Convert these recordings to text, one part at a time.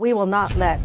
we will not let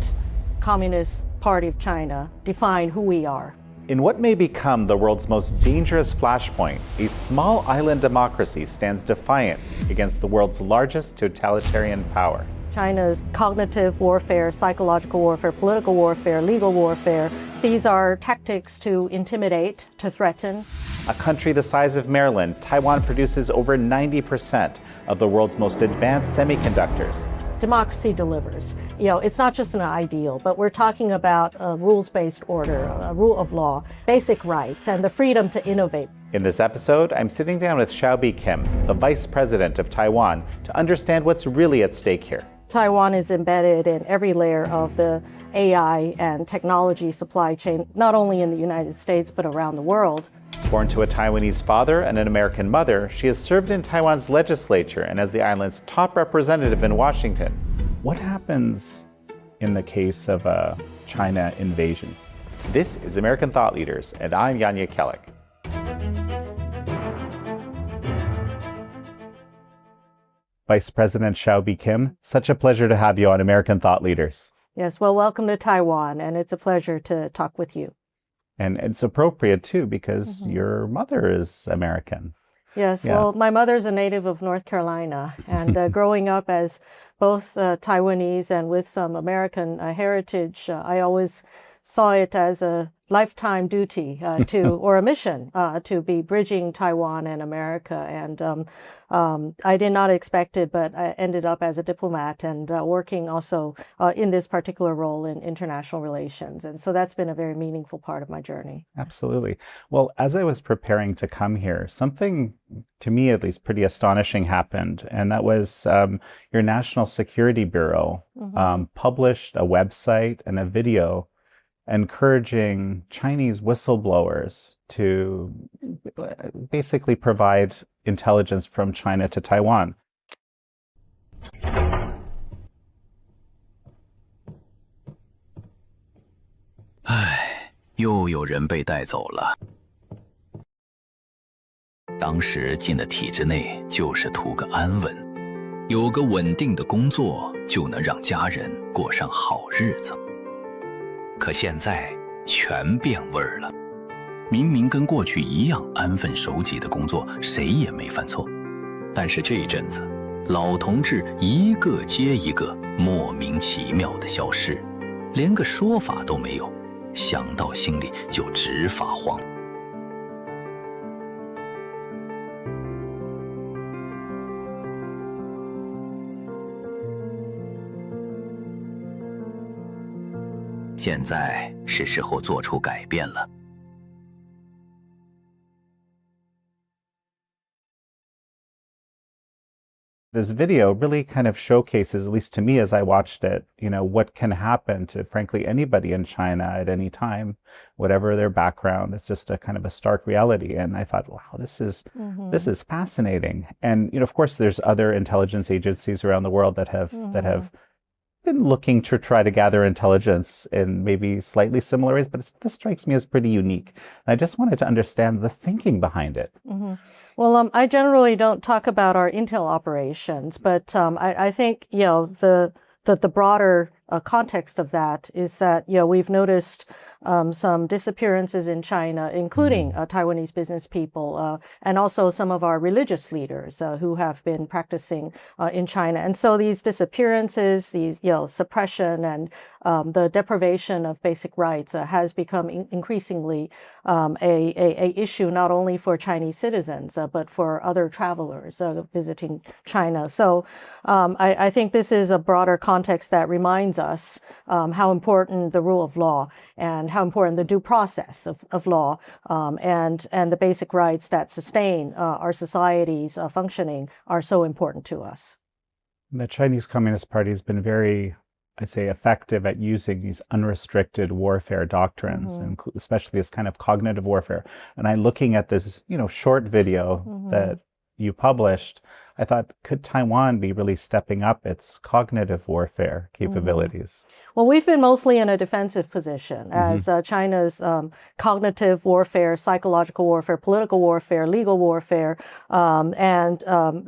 Communist Party of China define who we are. In what may become the world's most dangerous flashpoint, a small island democracy stands defiant against the world's largest totalitarian power. China's cognitive warfare, psychological warfare, political warfare, legal warfare, these are tactics to intimidate, to threaten. A country the size of Maryland, Taiwan produces over 90% of the world's most advanced semiconductors. Democracy delivers. You know, it's not just an ideal, but we're talking about a rules-based order, a rule of law, basic rights, and the freedom to innovate. In this episode, I'm sitting down with Xiaobi Kim, the Vice President of Taiwan, to understand what's really at stake here. Taiwan is embedded in every layer of the AI and technology supply chain, not only in the United States, but around the world. Born to a Taiwanese father and an American mother, she has served in Taiwan's legislature and as the island's top representative in Washington. What happens in the case of a China invasion? This is American Thought Leaders, and I'm Jan Jekielek. Vice President Xiaobi Kim, such a pleasure to have you on American Thought Leaders. Yes, well, welcome to Taiwan, and it's a pleasure to talk with you. And it's appropriate, too, because your mother is American. Yes, well, my mother's a native of North Carolina, and growing up as both Taiwanese and with some American heritage, I always saw it as a lifetime duty or a mission to be bridging Taiwan and America. And I did not expect it, but I ended up as a diplomat and working also in this particular role in international relations. And so that's been a very meaningful part of my journey. Absolutely. Well, as I was preparing to come here, something, to me at least, pretty astonishing happened. And that was your National Security Bureau published a website and a video encouraging Chinese whistleblowers to basically provide intelligence from China to Taiwan. 唉，又有人被带走了。当时进了体制内就是图个安稳，有个稳定的工作就能让家人过上好日子。可现在全变味儿了，明明跟过去一样安分守己的工作，谁也没犯错，但是这阵子，老同志一个接一个莫名其妙的消失，连个说法都没有，想到心里就直发慌。现在是时候做出改变了。This video really kind of showcases, at least to me as I watched it, you know, what can happen to, frankly, anybody in China at any time, whatever their background. It's just a kind of a stark reality. And I thought, wow, this is fascinating. And, you know, of course, there's other intelligence agencies around the world that have been looking to try to gather intelligence in maybe slightly similar ways, but this strikes me as pretty unique. And I just wanted to understand the thinking behind it. Well, I generally don't talk about our intel operations, but I think, you know, the broader context of that is that, you know, we've noticed some disappearances in China, including Taiwanese business people, and also some of our religious leaders who have been practicing in China. And so these disappearances, these, you know, suppression and the deprivation of basic rights has become increasingly a issue not only for Chinese citizens, but for other travelers visiting China. So I think this is a broader context that reminds us how important the rule of law and how important the due process of law and the basic rights that sustain our society's functioning are so important to us. The Chinese Communist Party has been very, I'd say, effective at using these unrestricted warfare doctrines, and especially this kind of cognitive warfare. And I'm looking at this, you know, short video that you published. I thought, could Taiwan be really stepping up its cognitive warfare capabilities? Well, we've been mostly in a defensive position as China's cognitive warfare, psychological warfare, political warfare, legal warfare, and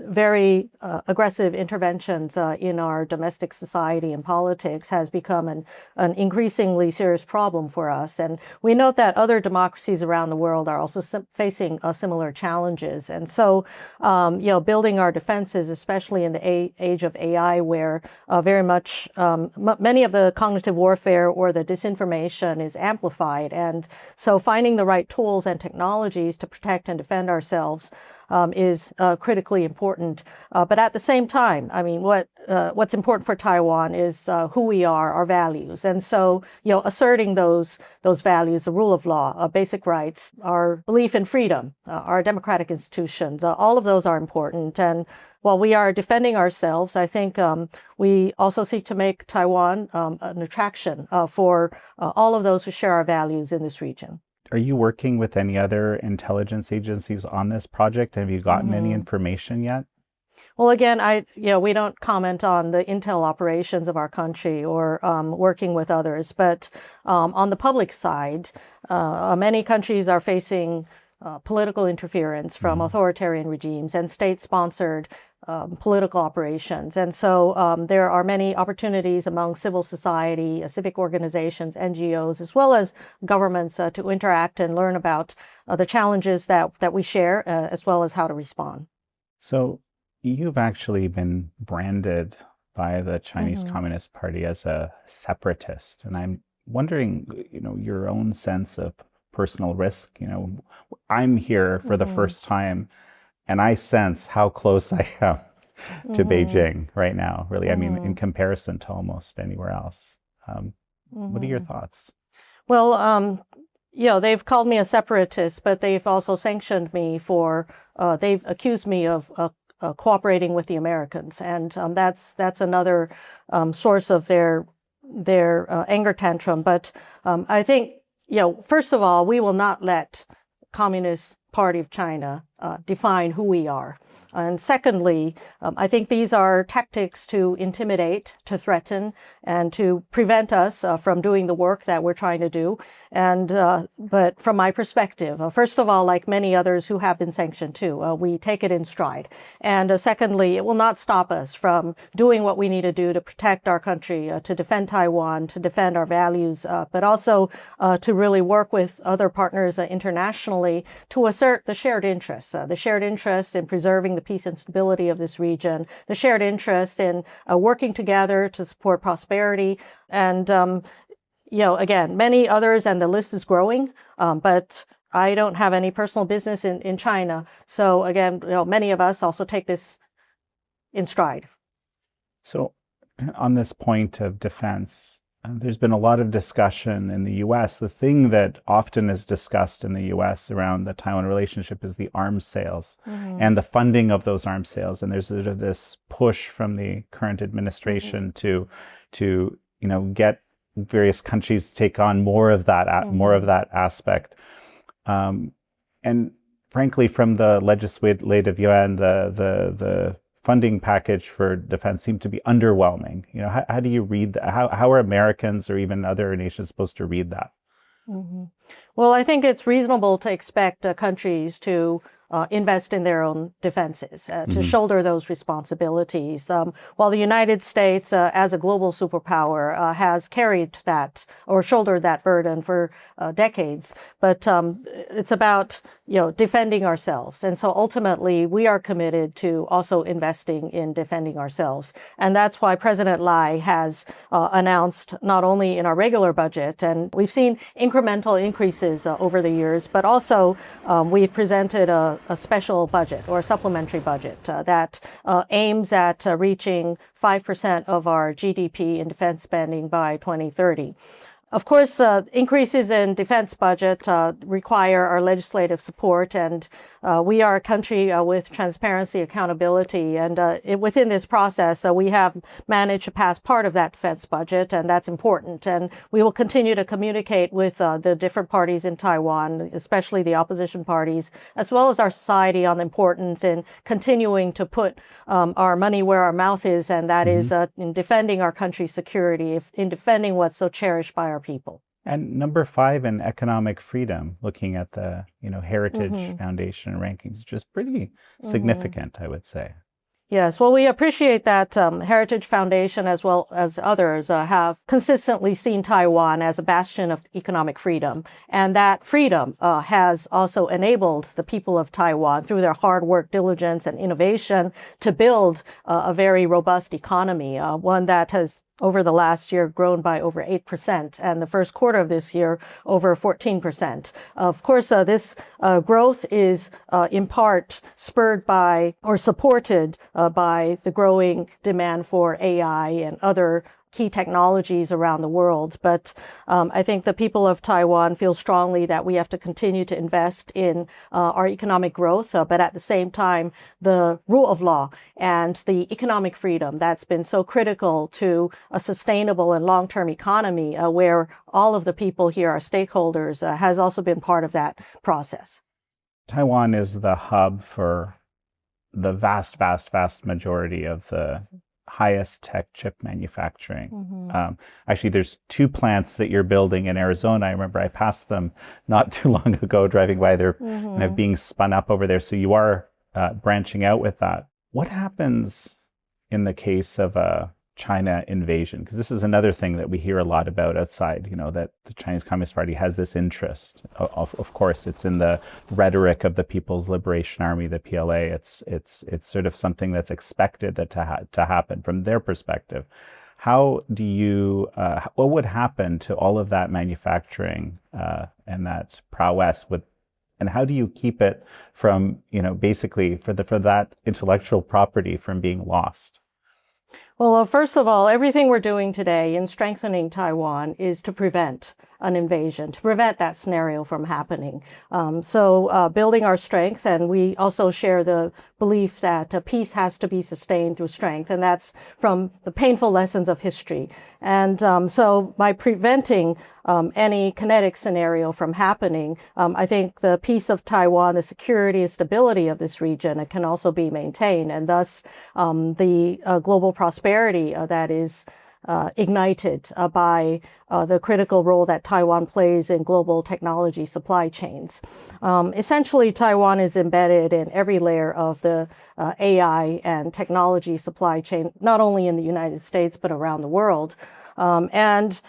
very aggressive interventions in our domestic society and politics has become an increasingly serious problem for us. And we note that other democracies around the world are also facing similar challenges. And so, building our defenses, especially in the age of AI, where very much many of the cognitive warfare or the disinformation is amplified. And so finding the right tools and technologies to protect and defend ourselves is critically important. But at the same time, I mean, what's important for Taiwan is who we are, our values. And so, asserting those values, the rule of law, basic rights, our belief in freedom, our democratic institutions, all of those are important. And while we are defending ourselves, I think we also seek to make Taiwan an attraction for all of those who share our values in this region. Are you working with any other intelligence agencies on this project? Have you gotten any information yet? Well, again, we don't comment on the intel operations of our country or working with others. But on the public side, many countries are facing political interference from authoritarian regimes and state-sponsored political operations. And so there are many opportunities among civil society, civic organizations, NGOs, as well as governments to interact and learn about the challenges that we share, as well as how to respond. So you've actually been branded by the Chinese Communist Party as a separatist. And I'm wondering, your own sense of personal risk. I'm here for the first time, and I sense how close I am to Beijing right now, really. I mean, in comparison to almost anywhere else. What are your thoughts? Well, they've called me a separatist, but they've also sanctioned me they've accused me of cooperating with the Americans. And that's another source of their anger tantrum. But I think, first of all, we will not let Communist Party of China define who we are. And secondly, I think these are tactics to intimidate, to threaten, and to prevent us from doing the work that we're trying to do. And but from my perspective, first of all, like many others who have been sanctioned too, we take it in stride. And secondly, it will not stop us from doing what we need to do to protect our country, to defend Taiwan, to defend our values, but also to really work with other partners internationally to assert the shared interests in preserving the peace and stability of this region, the shared interest in working together to support prosperity. And again, many others, and the list is growing, but I don't have any personal business in China. So again, many of us also take this in stride. So on this point of defense, there's been a lot of discussion in the U.S. The thing that often is discussed in the U.S. around the Taiwan relationship is the arms sales and the funding of those arms sales. And there's sort of this push from the current administration to get various countries to take on more of that aspect. And frankly, from the legislative yuan, the funding package for defense seemed to be underwhelming. How do you read that? How are Americans or even other nations supposed to read that? Well, I think it's reasonable to expect countries to invest in their own defenses, to shoulder those responsibilities. While the United States, as a global superpower, has carried that or shouldered that burden for decades, but it's about defending ourselves. And so ultimately, we are committed to also investing in defending ourselves. And that's why President Lai has announced not only in our regular budget, and we've seen incremental increases over the years, but also we've presented a special budget or a supplementary budget that aims at reaching 5% of our GDP in defense spending by 2030. Of course, increases in defense budget require our legislative support, and we are a country with transparency, accountability, and within this process, we have managed to pass part of that defense budget, and that's important. And we will continue to communicate with the different parties in Taiwan, especially the opposition parties, as well as our society, on the importance in continuing to put our money where our mouth is, and that is in defending our country's security, in defending what's so cherished by our people. And number 5 in economic freedom, looking at the Heritage Foundation rankings, which is pretty significant, I would say. Yes, well, we appreciate that Heritage Foundation, as well as others, have consistently seen Taiwan as a bastion of economic freedom. And that freedom has also enabled the people of Taiwan, through their hard work, diligence, and innovation, to build a very robust economy, one that has over the last year grown by over 8%, and the first quarter of this year over 14%. Of course, this growth is in part spurred by or supported by the growing demand for AI and other key technologies around the world. But I think the people of Taiwan feel strongly that we have to continue to invest in our economic growth, but at the same time, the rule of law and the economic freedom that's been so critical to a sustainable and long-term economy where all of the people here are stakeholders has also been part of that process. Taiwan is the hub for the vast, vast, vast majority of the highest tech chip manufacturing. Actually, there's 2 plants that you're building in Arizona. I remember I passed them not too long ago driving by. They're kind of being spun up over there. So you are branching out with that. What happens in the case of a China invasion? Because this is another thing that we hear a lot about outside, that the Chinese Communist Party has this interest. Of course, it's in the rhetoric of the People's Liberation Army, the PLA. It's sort of something that's expected to happen from their perspective. How do you, what would happen to all of that manufacturing and that prowess and how do you keep it from, basically for that intellectual property from being lost? Well, first of all, everything we're doing today in strengthening Taiwan is to prevent an invasion, to prevent that scenario from happening. So building our strength, and we also share the belief that peace has to be sustained through strength, and that's from the painful lessons of history. And so by preventing any kinetic scenario from happening, I think the peace of Taiwan, the security and stability of this region can also be maintained, and thus the global prosperity that is ignited by the critical role that Taiwan plays in global technology supply chains. Essentially, Taiwan is embedded in every layer of the AI and technology supply chain, not only in the United States, but around the world. And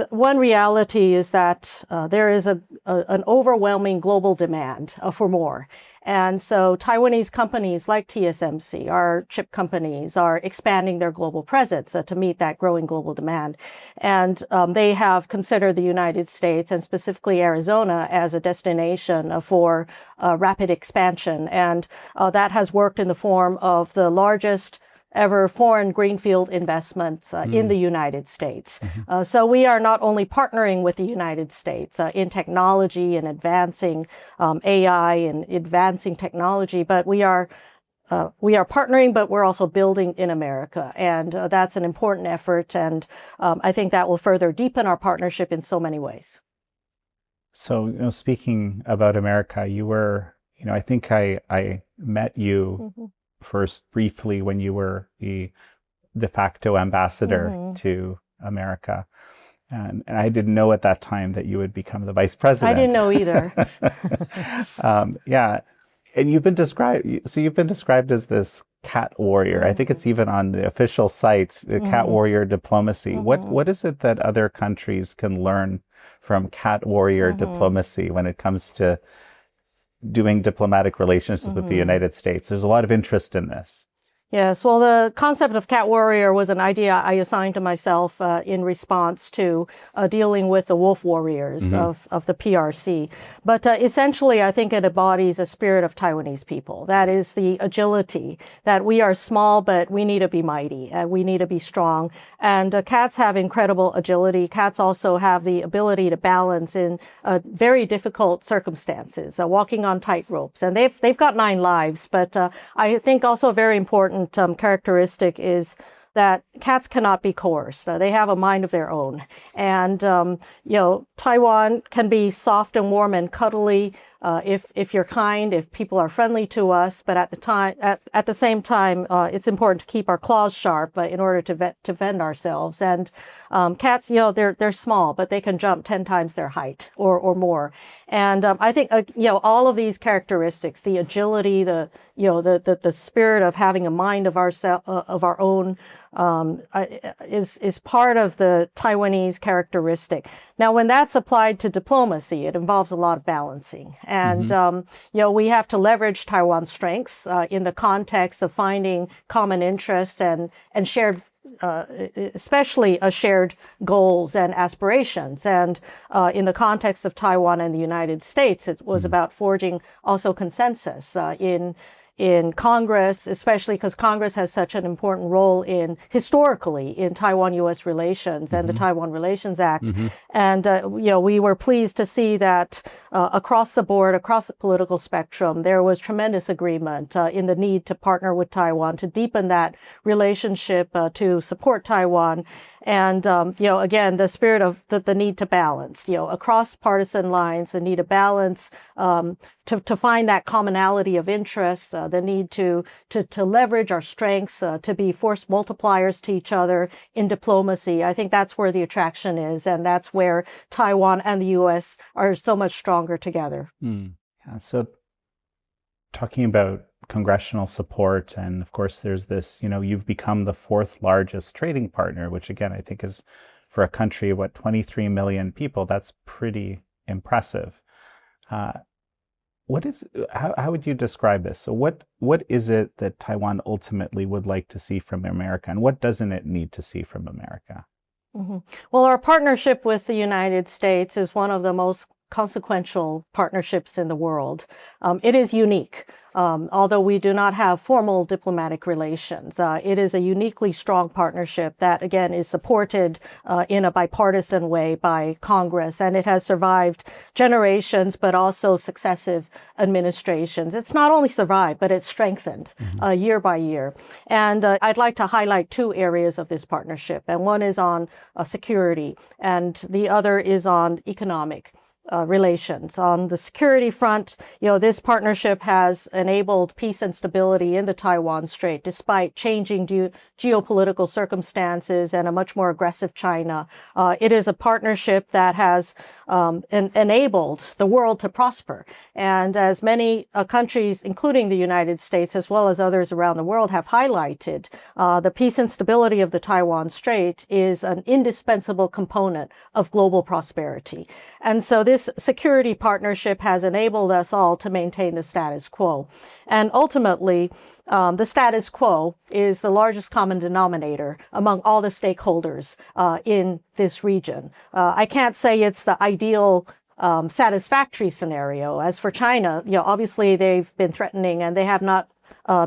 one reality is that there is an overwhelming global demand for more. And so Taiwanese companies like TSMC, our chip companies, are expanding their global presence to meet that growing global demand. And they have considered the United States, and specifically Arizona, as a destination for rapid expansion. And that has worked in the form of the largest ever foreign greenfield investments in the United States. So we are not only partnering with the United States in technology and advancing AI and advancing technology, but we are partnering, but we're also building in America. And that's an important effort. And I think that will further deepen our partnership in so many ways. So, speaking about America, you were, I think I met you first briefly when you were the de facto ambassador to America. And I didn't know at that time that you would become the vice president. I didn't know either. Yeah. And you've been described as this cat warrior. I think it's even on the official site, the cat warrior diplomacy. What is it that other countries can learn from cat warrior diplomacy when it comes to doing diplomatic relations with the United States? There's a lot of interest in this. Yes, well, the concept of cat warrior was an idea I assigned to myself in response to dealing with the wolf warriors of the PRC. But essentially, I think it embodies a spirit of Taiwanese people. That is the agility, that we are small, but we need to be mighty, and we need to be strong. And cats have incredible agility. Cats also have the ability to balance in very difficult circumstances, walking on tight ropes. And they've got 9 lives, but I think also very important characteristic is that cats cannot be coerced. They have a mind of their own. And, Taiwan can be soft and warm and cuddly if you're kind, if people are friendly to us. But at the same time, it's important to keep our claws sharp in order to defend ourselves. And cats, they're small, but they can jump 10 times their height or more. And I think, all of these characteristics, the agility, the spirit of having a mind of our own, is part of the Taiwanese characteristic. Now, when that's applied to diplomacy, it involves a lot of balancing. And, we have to leverage Taiwan's strengths in the context of finding common interests and shared especially shared goals and aspirations. And in the context of Taiwan and the United States, it was about forging also consensus in Congress, especially because Congress has such an important role historically in Taiwan-U.S. relations and the Taiwan Relations Act. And, we were pleased to see that across the board, across the political spectrum, there was tremendous agreement in the need to partner with Taiwan, to deepen that relationship, to support Taiwan. And, again, the spirit of the need to balance, across partisan lines, the need to balance, to find that commonality of interests, the need to leverage our strengths, to be force multipliers to each other in diplomacy. I think that's where the attraction is. And that's where Taiwan and the U.S. are so much stronger together. Yeah, so talking about congressional support, and of course there's this, you've become the 4th largest trading partner, which again I think is, for a country 23 million people, that's pretty impressive. How would you describe this? So what is it that Taiwan ultimately would like to see from America, and what doesn't it need to see from America? Well, our partnership with the United States is one of the most consequential partnerships in the world. It is unique. Although we do not have formal diplomatic relations, it is a uniquely strong partnership that, again, is supported in a bipartisan way by Congress, and it has survived generations, but also successive administrations. It's not only survived, but it's strengthened year by year. And I'd like to highlight 2 areas of this partnership, and one is on security, and the other is on economic relations. On the security front, this partnership has enabled peace and stability in the Taiwan Strait, despite changing geopolitical circumstances and a much more aggressive China. It is a partnership that has enabled the world to prosper. And as many countries, including the United States, as well as others around the world, have highlighted, the peace and stability of the Taiwan Strait is an indispensable component of global prosperity. And so this security partnership has enabled us all to maintain the status quo. And ultimately, the status quo is the largest common denominator among all the stakeholders in this region. I can't say it's the ideal satisfactory scenario. As for China, obviously they've been threatening, and they have not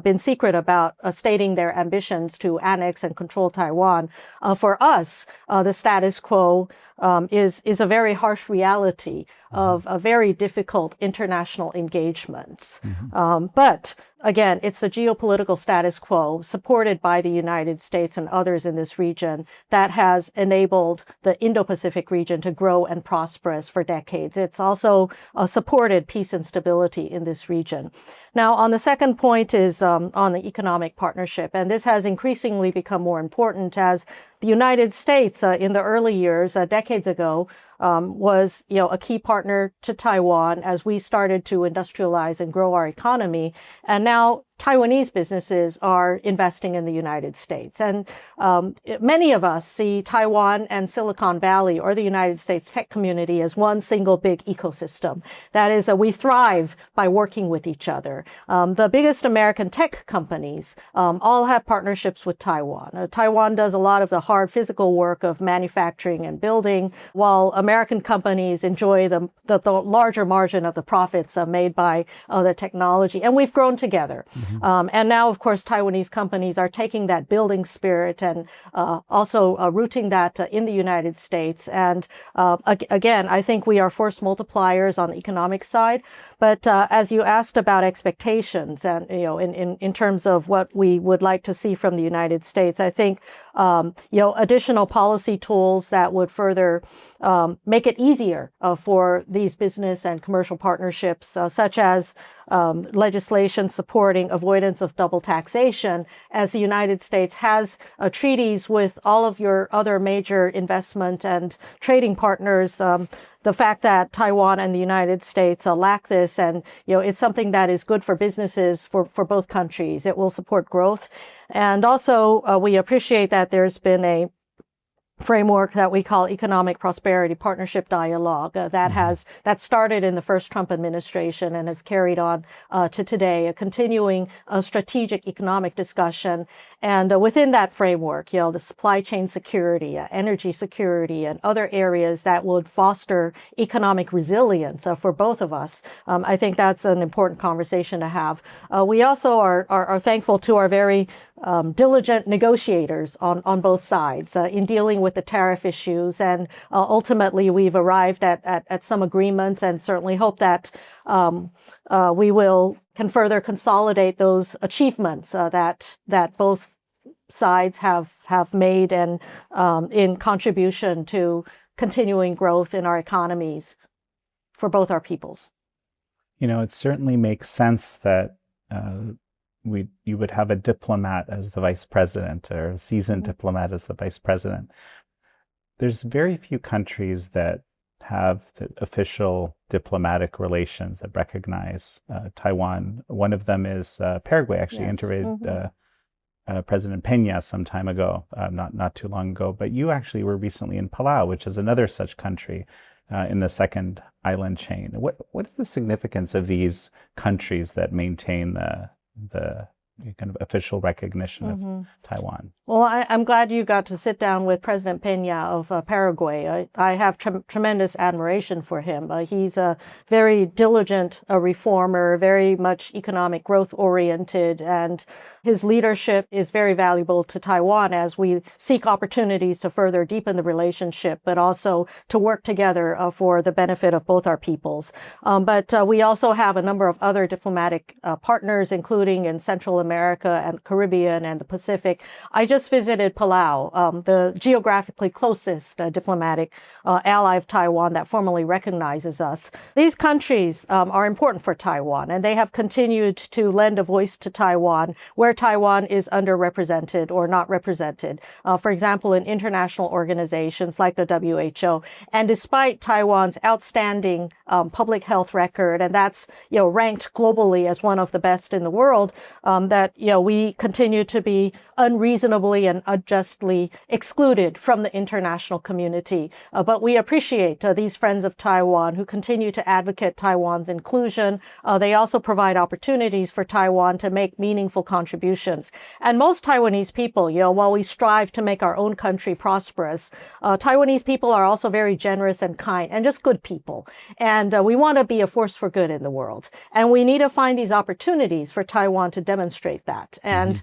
been secret about stating their ambitions to annex and control Taiwan. For us, the status quo is a very harsh reality of a very difficult international engagements. But again, it's the geopolitical status quo supported by the United States and others in this region that has enabled the Indo-Pacific region to grow and prosper for decades. It's also supported peace and stability in this region. Now, on the second point is on the economic partnership, and this has increasingly become more important as the United States in the early years, decades ago, was a key partner to Taiwan as we started to industrialize and grow our economy. And now Taiwanese businesses are investing in the United States. And many of us see Taiwan and Silicon Valley or the United States tech community as one single big ecosystem. That is, we thrive by working with each other. The biggest American tech companies all have partnerships with Taiwan. Taiwan does a lot of the hard physical work of manufacturing and building, while American companies enjoy the larger margin of the profits made by the technology. And we've grown together. And now, of course, Taiwanese companies are taking that building spirit and also rooting that in the United States. And again, I think we are force multipliers on the economic side. But as you asked about expectations and, in terms of what we would like to see from the United States, I think, additional policy tools that would further make it easier for these business and commercial partnerships, such as legislation supporting avoidance of double taxation, as the United States has treaties with all of your other major investment and trading partners. The fact that Taiwan and the United States lack this, and it's something that is good for businesses for both countries. It will support growth. And also, we appreciate that there's been a framework that we call Economic Prosperity Partnership Dialogue that started in the first Trump administration and has carried on to today, a continuing strategic economic discussion. And within that framework, the supply chain security, energy security, and other areas that would foster economic resilience for both of us, I think that's an important conversation to have. We also are thankful to our very diligent negotiators on both sides in dealing with the tariff issues. And ultimately, we've arrived at some agreements and certainly hope that we can further consolidate those achievements that both sides have made and in contribution to continuing growth in our economies for both our peoples. It certainly makes sense that you would have a diplomat as the vice president or a seasoned diplomat as the vice president. There's very few countries that have the official diplomatic relations that recognize Taiwan. One of them is Paraguay, actually. Yes. Interviewed President Peña some time ago, not too long ago. But you actually were recently in Palau, which is another such country in the second island chain. What is the significance of these countries that maintain the kind of official recognition of Taiwan? Well, I'm glad you got to sit down with President Peña of Paraguay. I have tremendous admiration for him. He's a very diligent reformer, very much economic growth oriented, and his leadership is very valuable to Taiwan as we seek opportunities to further deepen the relationship, but also to work together for the benefit of both our peoples. But we also have a number of other diplomatic partners, including in Central America and the Caribbean and the Pacific. I just visited Palau, the geographically closest diplomatic ally of Taiwan that formally recognizes us. These countries are important for Taiwan, and they have continued to lend a voice to Taiwan where Taiwan is underrepresented or not represented. For example, in international organizations like the WHO. And despite Taiwan's outstanding public health record, and that's ranked globally as one of the best in the world, that we continue to be unreasonably and unjustly excluded from the international community. But we appreciate these friends of Taiwan who continue to advocate Taiwan's inclusion. They also provide opportunities for Taiwan to make meaningful contributions. And most Taiwanese people, while we strive to make our own country prosperous, Taiwanese people are also very generous and kind and just good people. And we want to be a force for good in the world. And we need to find these opportunities for Taiwan to demonstrate that. And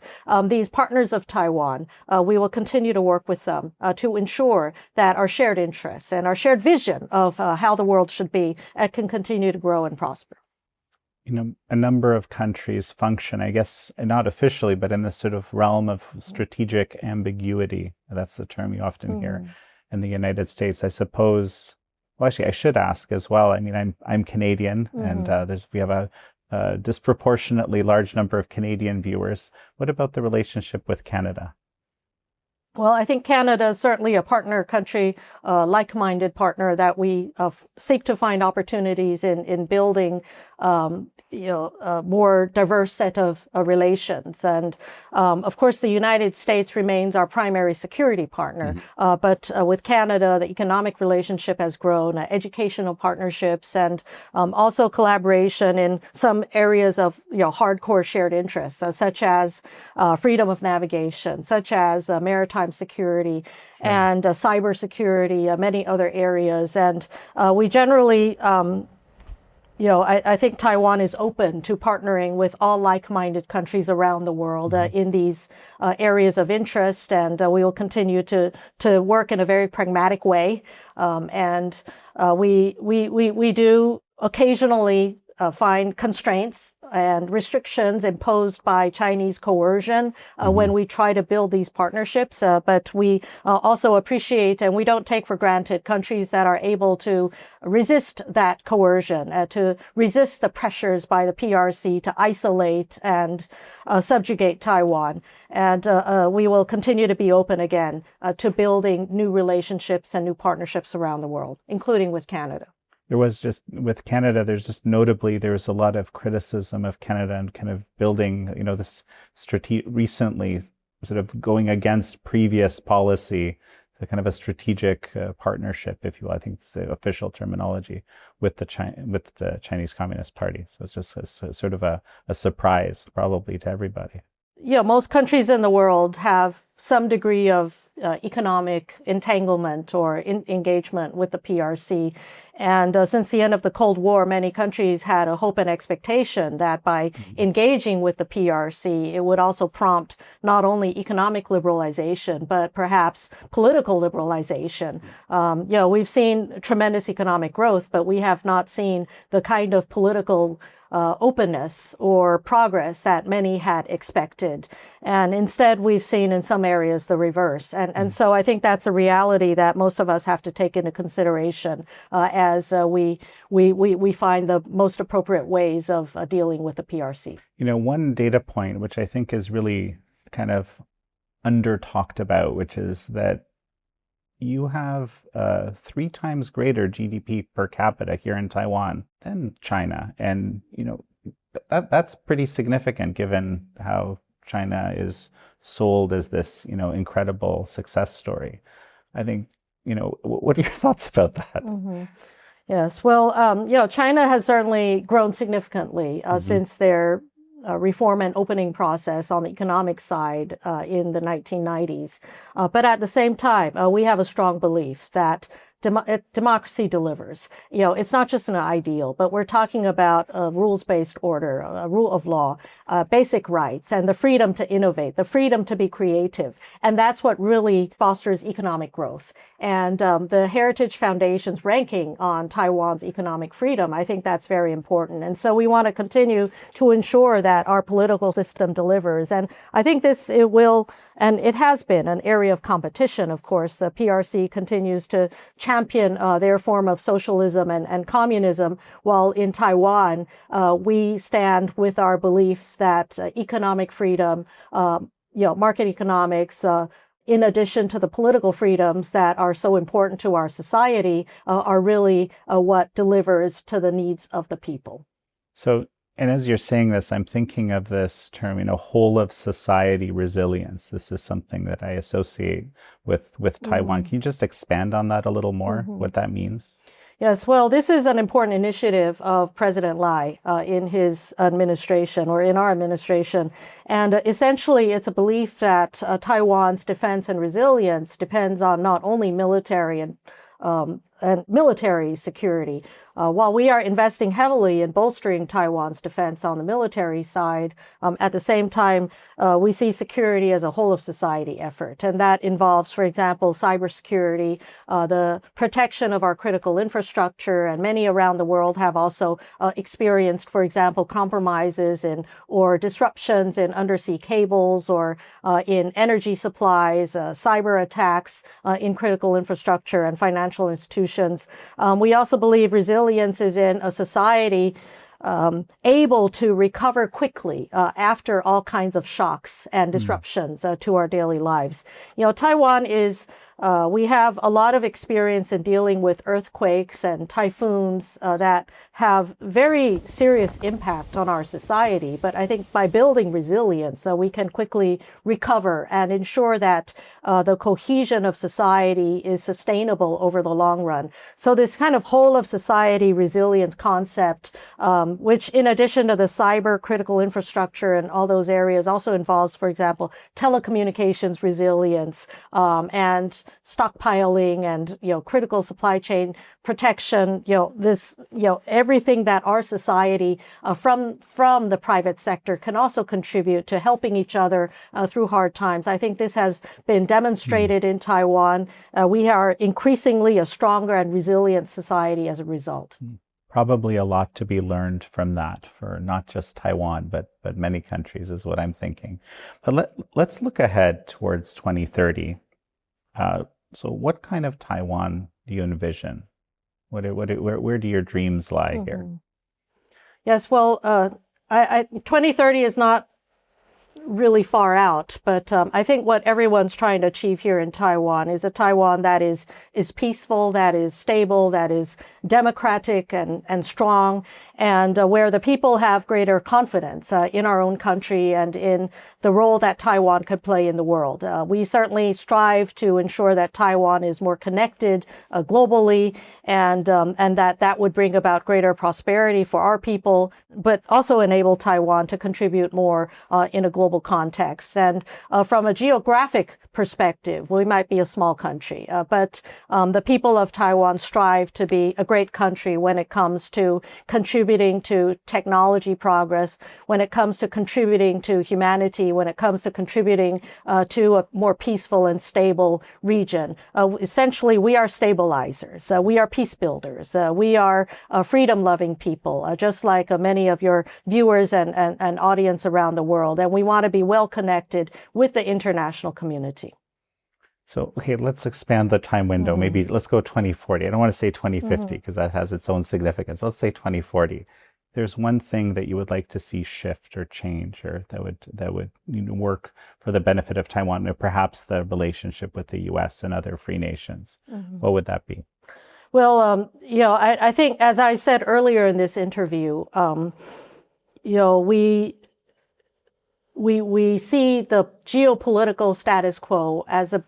these partners of Taiwan, we will continue to work with them to ensure that our shared interests and our shared vision of how the world should be can continue to grow and prosper. A number of countries function, I guess, not officially, but in this sort of realm of strategic ambiguity. That's the term you often hear in the United States. I suppose, well, actually, I should ask as well. I mean, I'm Canadian, and we have a disproportionately large number of Canadian viewers. What about the relationship with Canada? Well, I think Canada is certainly a partner country, like-minded partner that we seek to find opportunities in building more diverse set of relations. And of course, the United States remains our primary security partner. But with Canada, the economic relationship has grown, educational partnerships, and also collaboration in some areas of hardcore shared interests, such as freedom of navigation, such as maritime security, and cybersecurity, many other areas. And we generally I think Taiwan is open to partnering with all like-minded countries around the world in these areas of interest, and we will continue to work in a very pragmatic way. And we do occasionally find constraints and restrictions imposed by Chinese coercion when we try to build these partnerships. But we also appreciate, and we don't take for granted, countries that are able to resist that coercion, to resist the pressures by the PRC to isolate and subjugate Taiwan. And we will continue to be open again to building new relationships and new partnerships around the world, including with Canada. There was just, with Canada, there's just notably, there was a lot of criticism of Canada and kind of building, this recently sort of going against previous policy, the kind of a strategic partnership, if you will, I think it's the official terminology, with the Chinese Communist Party. So it's just sort of a surprise probably to everybody. Yeah, most countries in the world have some degree of economic entanglement or engagement with the PRC. And since the end of the Cold War, many countries had a hope and expectation that by engaging with the PRC, it would also prompt not only economic liberalization, but perhaps political liberalization. We've seen tremendous economic growth, but we have not seen the kind of political openness or progress that many had expected. And instead, we've seen in some areas the reverse. And so I think that's a reality that most of us have to take into consideration as we find the most appropriate ways of dealing with the PRC. One data point, which I think is really kind of under talked about, which is that you have 3 times greater GDP per capita here in Taiwan than China. And, that's pretty significant given how China is sold as this, incredible success story. I think, what are your thoughts about that? Yes, well, China has certainly grown significantly since their reform and opening process on the economic side in the 1990s. But at the same time, we have a strong belief that democracy delivers. It's not just an ideal, but we're talking about a rules-based order, a rule of law, basic rights, and the freedom to innovate, the freedom to be creative. And that's what really fosters economic growth. And the Heritage Foundation's ranking on Taiwan's economic freedom, I think that's very important. And so we want to continue to ensure that our political system delivers. And I think it will, and it has been, an area of competition, of course. The PRC continues to champion their form of socialism and communism, while in Taiwan, we stand with our belief that economic freedom, market economics, in addition to the political freedoms that are so important to our society, are really what delivers to the needs of the people. So, and as you're saying this, I'm thinking of this term, whole of society resilience. This is something that I associate with Taiwan. Can you just expand on that a little more, what that means? Yes, well, this is an important initiative of President Lai in his administration, or in our administration. And essentially, it's a belief that Taiwan's defense and resilience depends on not only military and military security. While we are investing heavily in bolstering Taiwan's defense on the military side, at the same time, we see security as a whole of society effort. And that involves, for example, cybersecurity, the protection of our critical infrastructure, and many around the world have also experienced, for example, compromises or disruptions in undersea cables or in energy supplies, cyber attacks in critical infrastructure and financial institutions. We also believe resilience is in a society able to recover quickly after all kinds of shocks and disruptions to our daily lives. Taiwan is we have a lot of experience in dealing with earthquakes and typhoons that have very serious impact on our society. But I think by building resilience, we can quickly recover and ensure that the cohesion of society is sustainable over the long run. So this kind of whole of society resilience concept, which in addition to the cyber critical infrastructure and all those areas also involves, for example, telecommunications resilience, and stockpiling and, critical supply chain protection, everything that our society from the private sector can also contribute to helping each other through hard times. I think this has been demonstrated in Taiwan. We are increasingly a stronger and resilient society as a result. Probably a lot to be learned from that for not just Taiwan, but many countries is what I'm thinking. But let's look ahead towards 2030. So what kind of Taiwan do you envision? Where do your dreams lie here? Yes, well, 2030 is not really far out, but I think what everyone's trying to achieve here in Taiwan is a Taiwan that is peaceful, that is stable, that is democratic and strong, and where the people have greater confidence in our own country and in the role that Taiwan could play in the world. We certainly strive to ensure that Taiwan is more connected globally, and that would bring about greater prosperity for our people, but also enable Taiwan to contribute more in a global context. And from a geographic perspective, we might be a small country, but the people of Taiwan strive to be a great country when it comes to contributing to technology progress, when it comes to contributing to humanity, when it comes to contributing to a more peaceful and stable region. Essentially, we are stabilizers. We are peace builders. We are freedom-loving people, just like many of your viewers and audience around the world. And we want to be well connected with the international community. So, okay, let's expand the time window. Maybe let's go 2040. I don't want to say 2050 because that has its own significance. Let's say 2040. There's one thing that you would like to see shift or change, or that would work for the benefit of Taiwan, or perhaps the relationship with the U.S. and other free nations. What would that be? Well, I think, as I said earlier in this interview, we see the geopolitical status quo as a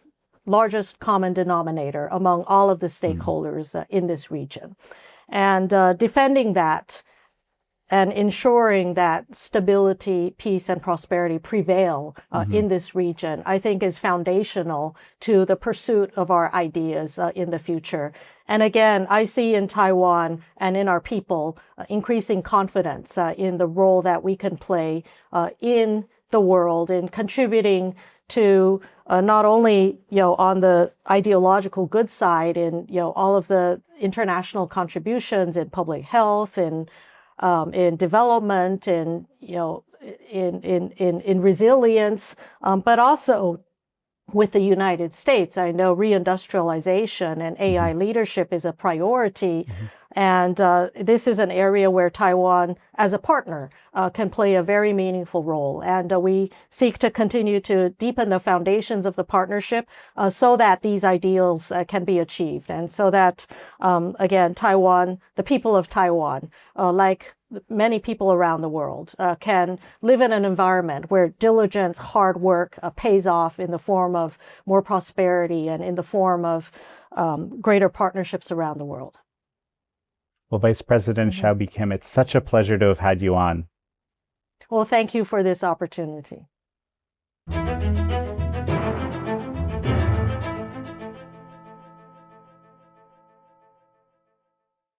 largest common denominator among all of the stakeholders in this region. And defending that and ensuring that stability, peace, and prosperity prevail in this region, I think is foundational to the pursuit of our ideas in the future. And again, I see in Taiwan and in our people increasing confidence in the role that we can play in the world in contributing to not only, on the ideological good side in, all of the international contributions in public health, in development, in resilience, but also with the United States. I know reindustrialization and AI leadership is a priority. And this is an area where Taiwan, as a partner, can play a very meaningful role. And we seek to continue to deepen the foundations of the partnership so that these ideals can be achieved. And so that, again, Taiwan, the people of Taiwan, like many people around the world, can live in an environment where diligence, hard work pays off in the form of more prosperity and in the form of greater partnerships around the world. Well, Vice President Xiaobi Kim, it's such a pleasure to have had you on. Well, thank you for this opportunity.